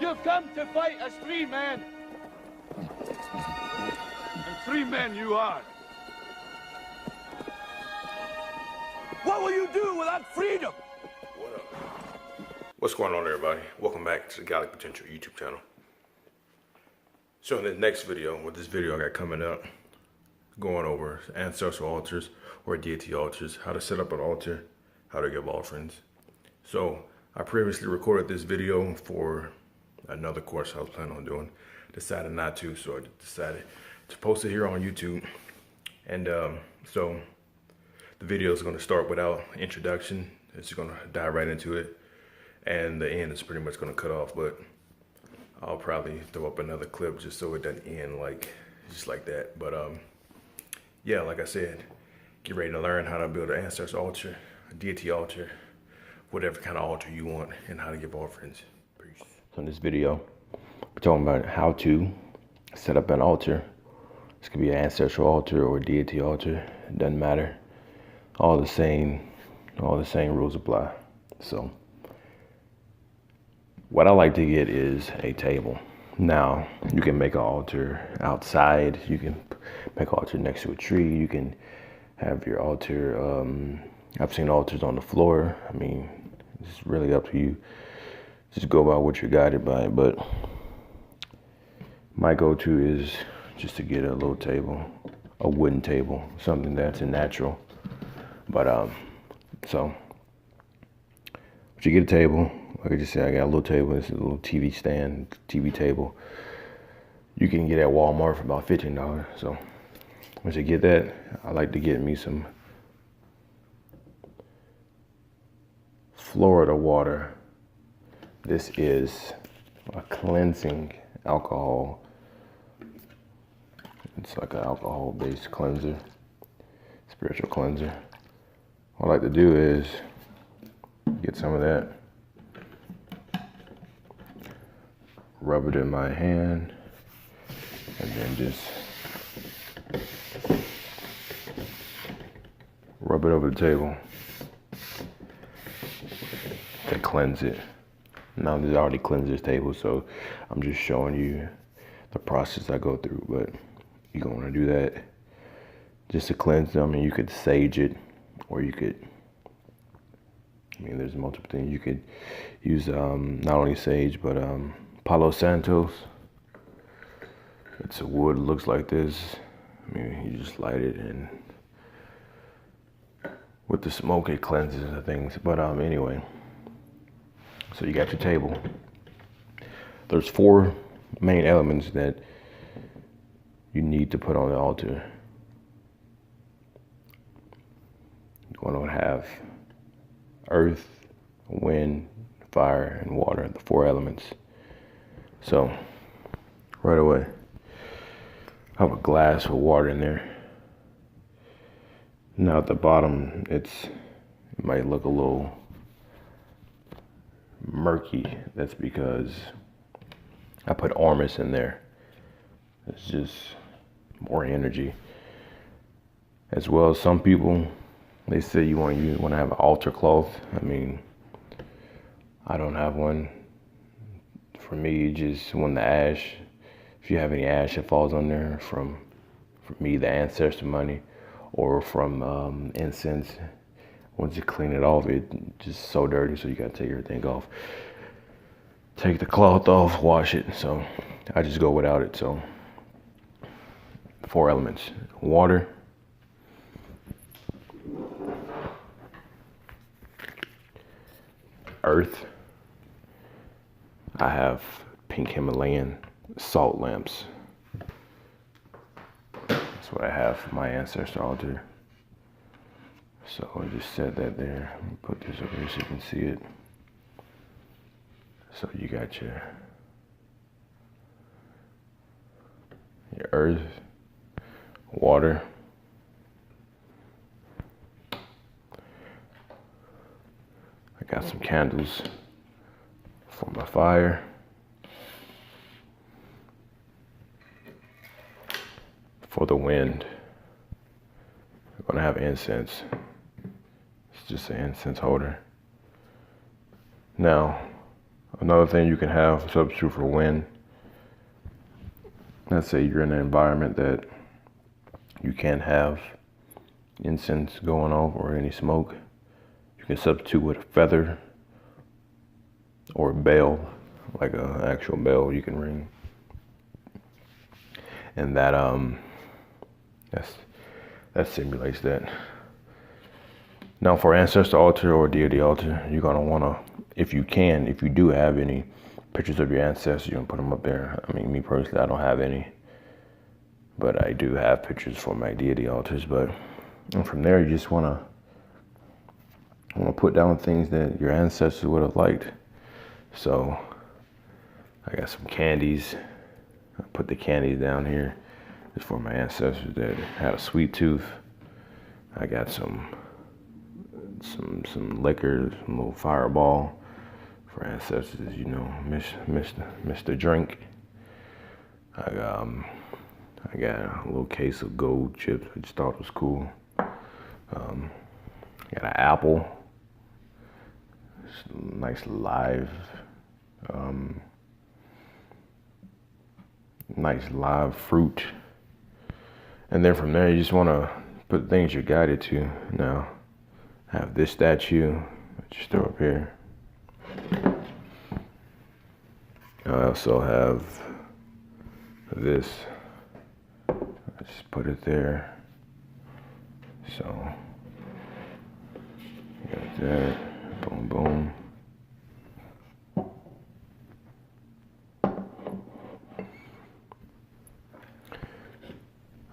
You've come to fight as 3 men. And 3 men you are. What will you do without freedom? What up? What's going on, everybody? Welcome back to the Gallic Potential YouTube channel. So in the next video, with this video I got coming up, going over ancestral altars or deity altars, how to set up an altar, how to give offerings. So I previously recorded this video for another course I was planning on doing. Decided not to, so I decided to post it here on YouTube. And so the video is going to start without introduction. It's going to dive right into it, and the end is pretty much going to cut off, but I'll probably throw up another clip just so it doesn't end just like that. But yeah, like I said, get ready to learn how to build an ancestor altar, a deity altar, whatever kind of altar you want, and how to give offerings. Peace. So in this video, we're talking about how to set up an altar. This could be an ancestral altar or a deity altar. It doesn't matter. All the same rules apply. So what I like to get is a table. Now, you can make an altar outside. You can make an altar next to a tree. You can have your altar, I've seen altars on the floor. I mean, it's really up to you. Just go by what you're guided by. But my go-to is just to get a little table, a wooden table, something that's a natural. But so you get a table. Like I just said, I got a little table. This is a little TV stand, TV table. You can get at Walmart for about $15. So once you get that, I like to get me some Florida water. This is a cleansing alcohol. It's like an alcohol-based cleanser, spiritual cleanser. What I like to do is get some of that, rub it in my hand, and then just rub it over the table to cleanse it. Now this already cleansed this table, so I'm just showing you the process I go through. But you're gonna want to do that just to cleanse them. And you could sage it, or you could, I mean, there's multiple things. You could use not only sage, but Palo Santos. It's a wood, looks like this. I mean, you just light it, and with the smoke it cleanses the things. But anyway, so you got your table. There's 4 main elements that you need to put on the altar. You want to have earth, wind, fire, and water, the 4 elements. So right away, I have a glass with water in there. Now at the bottom, it might look a little murky. That's because I put ormus in there. It's just more energy. As well as some people, they say you want to have an altar cloth. I mean, I don't have one. For me, just when the ash, if you have any ash that falls on there from me, the ancestor money, or from incense, once you clean it off, it's just so dirty, so you gotta take everything off. Take the cloth off, wash it. So I just go without it. So 4 elements: water, earth. I have pink Himalayan salt lamps. That's what I have for my ancestor altar. So I just set that there. Let me put this over here so you can see it. So you got your earth, water, I got some candles for my fire. For the wind, I'm gonna have incense. It's just an incense holder. Now, Another thing you can have substitute for wind. Let's say you're in an environment that you can't have incense going off or any smoke. You can substitute with a feather or a bell, like an actual bell you can ring. And that simulates that. Now for ancestor altar or deity altar, you're gonna wanna, if you do have any pictures of your ancestors, you can put them up there. I mean, me personally, I don't have any, but I do have pictures for my deity altars. And from there, you just wanna put down things that your ancestors would have liked. So I got some candies. I put the candies down here. It's for my ancestors that had a sweet tooth. I got some liquor, some little Fireball for ancestors, you know, Mr. Drink. I got a little case of gold chips. I just thought it was cool. Got an apple. Nice live fruit. And then from there, you just want to put things you're guided to. Now, I have this statue, just throw up here. I also have this. I just put it there. So, got that. Boom, boom.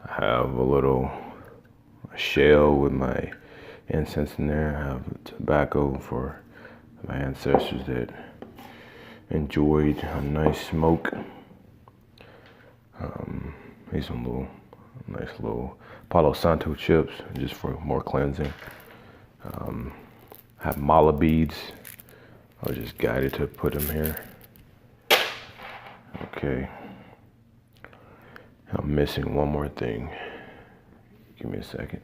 I have a little shell with my incense in there. I have tobacco for my ancestors that enjoyed a nice smoke. These some nice little Palo Santo chips, just for more cleansing. I have mala beads. I was just guided to put them here. Okay. I'm missing one more thing. Give me a second.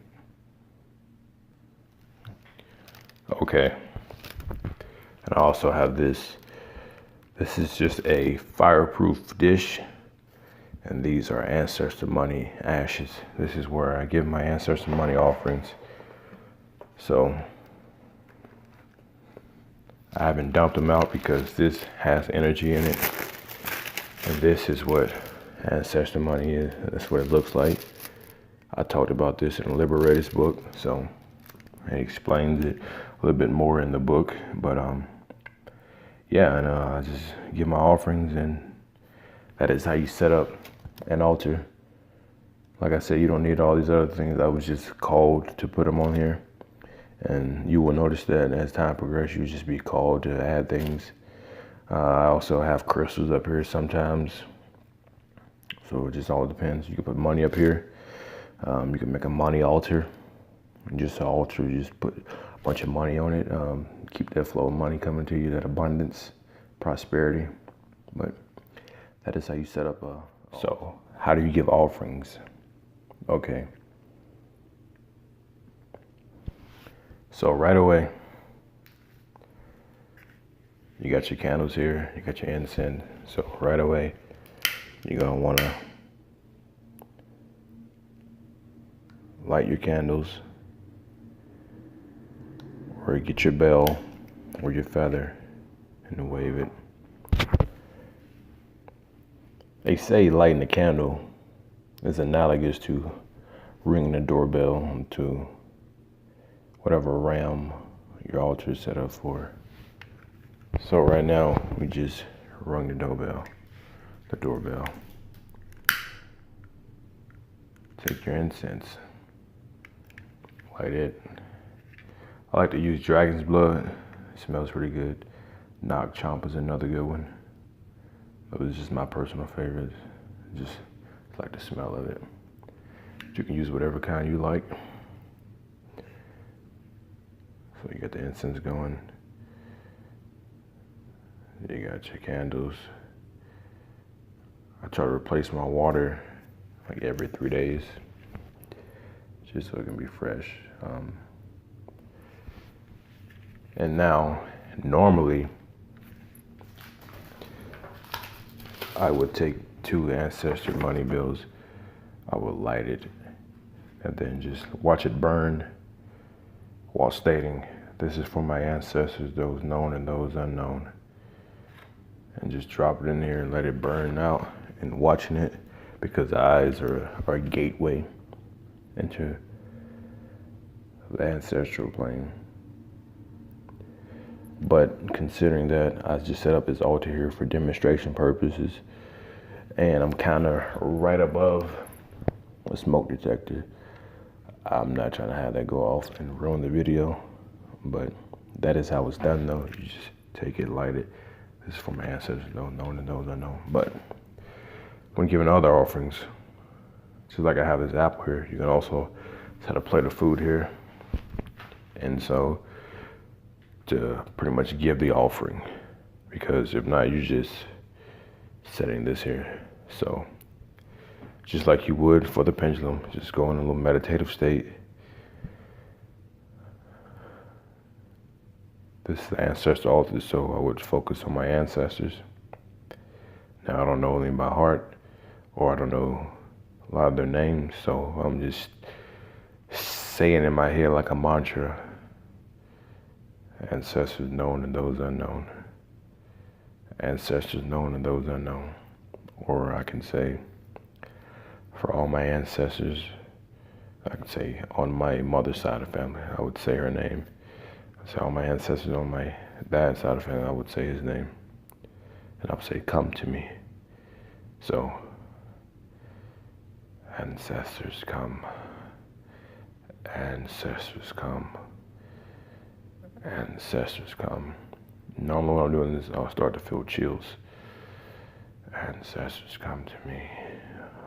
Okay. And I also have this. This is just a fireproof dish. And these are ancestor money ashes. This is where I give my ancestor money offerings. So I haven't dumped them out because this has energy in it. And this is what ancestor money is. That's what it looks like. I talked about this in the Liberators book, so it explains it a little bit more in the book. But yeah, and I just give my offerings, and that is how you set up an altar. Like I said, you don't need all these other things. I was just called to put them on here, and you will notice that as time progresses, you just be called to add things. I also have crystals up here sometimes. So it just all depends. You can put money up here. You can make a money altar. Just an altar, you just put a bunch of money on it. Keep that flow of money coming to you, that abundance, prosperity. But that is how you set up a... So how do you give offerings? Okay. So right away, you got your candles here, you got your incense. So right away, you're gonna wanna light your candles, or get your bell or your feather and wave it. They say lighting the candle is analogous to ringing the doorbell to whatever realm your altar is set up for. So right now, we just rung the doorbell. Take your incense, light it. I like to use dragon's blood. It smells pretty good. Knock Chomp is another good one. It was just my personal favorite. Just like the smell of it. You can use whatever kind you like. So you got the incense going. You got your candles. I try to replace my water like every 3 days, just so it can be fresh. And now, normally, I would take 2 ancestor money bills, I would light it, and then just watch it burn while stating, "This is for my ancestors, those known and those unknown." And just drop it in here and let it burn out, and watching it, because the eyes are a gateway into the ancestral plane. But considering that I just set up this altar here for demonstration purposes, and I'm kind of right above a smoke detector, I'm not trying to have that go off and ruin the video, but that is how it's done though. You just take it, light it. This is for my ancestors, those known and those unknown. But when giving other offerings, just like I have this apple here, you can also set a plate of food here. And so to pretty much give the offering, because if not, you're just setting this here. So just like you would for the pendulum, just go in a little meditative state. This is the ancestor altar, so I would focus on my ancestors. Now I don't know them by heart, or I don't know a lot of their names, so I'm just saying in my head like a mantra, ancestors known and those unknown. Ancestors known and those unknown. Or I can say, for all my ancestors, I can say on my mother's side of the family, I would say her name. So all my ancestors on my dad's side of the family, I would say his name. And I would say, "Come to me." So, ancestors come. Ancestors come. Ancestors come. Normally when I'm doing this, I'll start to feel chills. Ancestors come to me.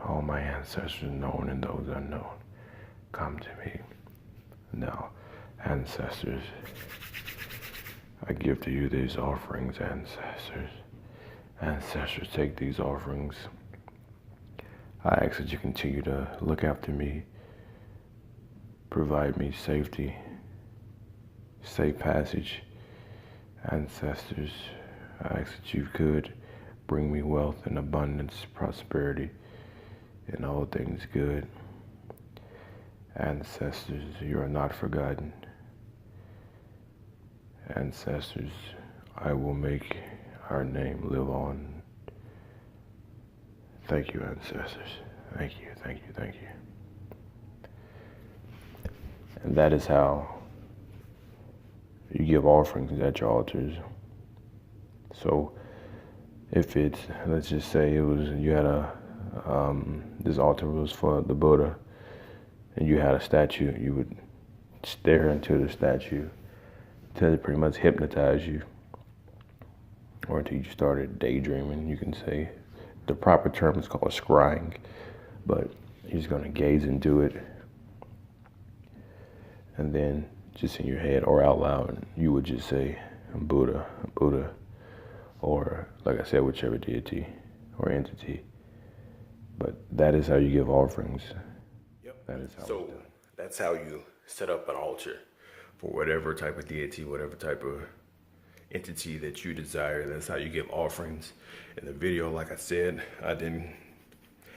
All my ancestors known and those unknown, come to me. Now, ancestors, I give to you these offerings, ancestors. Ancestors, take these offerings. I ask that you continue to look after me, provide me safety, safe passage. Ancestors, I ask that you could bring me wealth and abundance, prosperity, and all things good. Ancestors, you are not forgotten. Ancestors, I will make our name live on. Thank you, ancestors. Thank you, thank you, thank you. And that is how you give offerings at your altars. So if it's, let's just say it was, you had this altar was for the Buddha, and you had a statue, you would stare into the statue until it pretty much hypnotized you, or until you started daydreaming, you can say. The proper term is called scrying, but you're just gonna gaze into it, and then just in your head or out loud, you would just say, "Buddha, Buddha," or like I said, whichever deity or entity. But that is how you give offerings. Yep. That is how. So that's how you set up an altar for whatever type of deity, whatever type of entity that you desire. That's how you give offerings. In the video, like I said, I didn't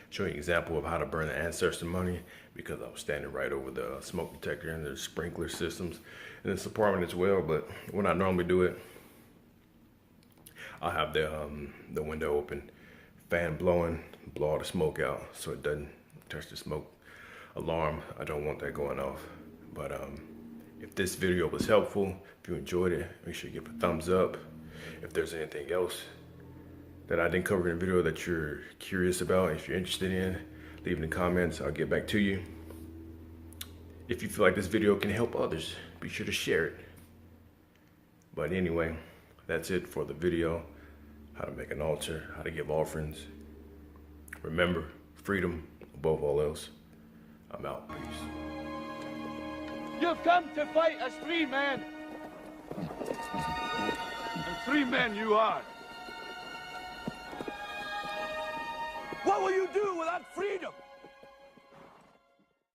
show you an example of how to burn the ancestor money because I was standing right over the smoke detector and the sprinkler systems in this apartment as well. But when I normally do it, I'll have the window open, fan blowing, blow all the smoke out so it doesn't touch the smoke alarm. I don't want that going off. But if this video was helpful, if you enjoyed it, make sure you give a thumbs up. If there's anything else that I didn't cover in the video that you're curious about, if you're interested in, leave it in the comments. I'll get back to you. If you feel like this video can help others, be sure to share it. But anyway, that's it for the video. How to make an altar, how to give offerings. Remember, freedom above all else. I'm out. Peace. You've come to fight as 3 men. And 3 men you are. What will you do without freedom?